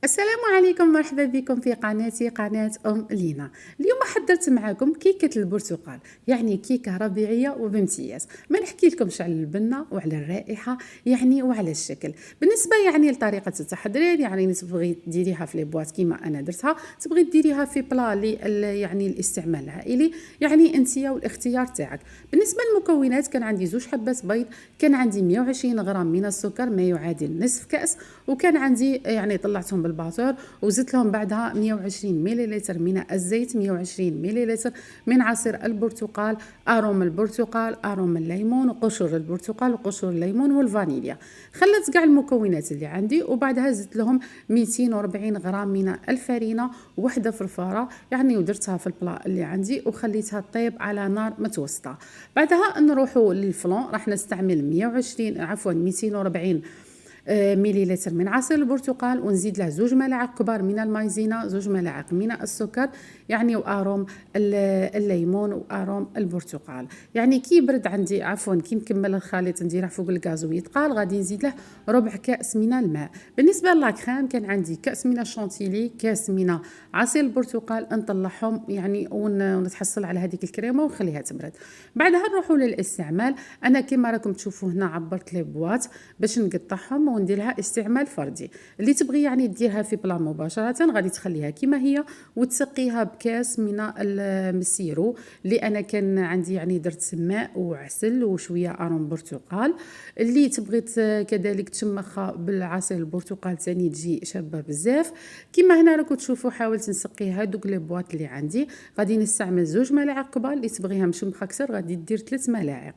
السلام عليكم، مرحبا بكم في قناتي قناة لينا. اليوم حضرت معكم كيكة البرتقال، يعني كيكة ربيعية وبامتياز. ما نحكي لكمش على البنة وعلى الرائحة وعلى الشكل. بالنسبة لطريقة التحضير، تبغي ديريها في لي بواط كيما انا درتها، تبغي ديريها في بلا الاستعمال العائلي، انتيا والاختيار تاعك. بالنسبة للمكونات، كان عندي 2 حبات بيض، كان عندي 120 غرام من السكر ما يعادل نصف كأس، وكان عندي طلعتهم بالباتور وزدت لهم بعدها 120 مليلتر من الزيت، 120 مليلتر من عصير البرتقال، اروم البرتقال، اروم الليمون، وقشور البرتقال وقشور الليمون والفانيليا. خلطت كاع المكونات اللي عندي، وبعدها زدت لهم 240 غرام من الفرينه، وحده فرفاره ودرتها في البلا اللي عندي وخليتها طيب على نار متوسطه. بعدها نروحوا للفلون، راح نستعمل 240 مليلتر من عصير البرتقال، ونزيد له 2 ملاعق كبار من المايزينا، 2 ملاعق من السكر واروم الليمون واروم البرتقال. كي يبرد عندي، كي نكمل الخليط نديره فوق الغاز ويتقال، غادي نزيد له ربع كاس من الماء. بالنسبه لاكريم، كان عندي كاس من الشونتيلي، كاس من عصير البرتقال، نطلعهم ونتحصل على هذيك الكريمه ونخليها تبرد. بعدها نروحوا للاستعمال. انا كما راكم تشوفوا هنا عبرت لي بواط باش نقطعهم ونديرها استعمال فردي. اللي تبغي ديرها في بلا مباشره، غادي تخليها كما هي وتسقيها بكاس من السيرو اللي انا كان عندي، درت ماء وعسل وشويه اروم برتقال. اللي تبغي كذلك تشمخها بالعصير البرتقال ثاني تجي شابه بزاف. كما هنا راكم تشوفوا حاولت نسقي هذوك لي بواط اللي عندي. غادي نستعمل 2 ملاعق كبار، اللي تبغيها مشمخه اكثر غادي دير 3 ملاعق.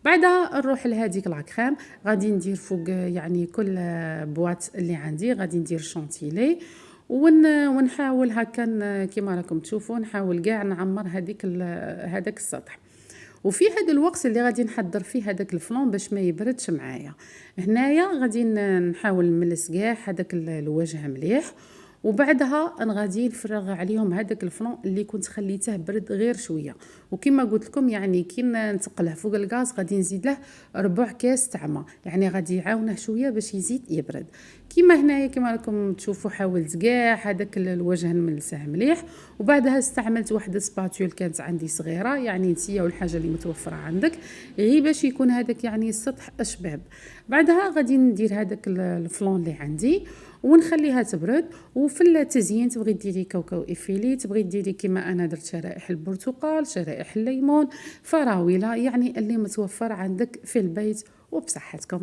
بعدها نروح لهذيك لاكريم، غادي ندير فوق كل بواط اللي عندي غادي ندير شونتيلي، ونحاول هكا كما راكم تشوفوا، نحاول كاع نعمر هذاك السطح. وفي هذا الوقت اللي غادي نحضر فيه هذاك الفلون باش ما يبردش معايا، هنايا غادي نحاول نملس كاع هذاك الوجه مليح، وبعدها غادي نفرغ عليهم هذاك الفلون اللي كنت خليته برد غير شويه. وكما قلت لكم كي نتقله فوق الغاز غادي نزيد له ربع كاس تاع ماء، غادي يعاونه شويه باش يزيد يبرد. كما هنايا كما راكم تشوفوا حاولت كاع هذاك الوجه نملسه مليح، وبعدها استعملت واحده سباتول كانت عندي صغيره، نتيا والحاجه اللي متوفره عندك غير باش يكون هذاك السطح اشباب. بعدها غادي ندير هذاك الفلون اللي عندي ونخليها تبرد. وفي التزيين تبغي ديري كاوكاو افيلي، تبغي ديري كما انا درت شرائح البرتقال، شرائح الليمون، فراوله، اللي متوفر عندك في البيت. وبصحتكم.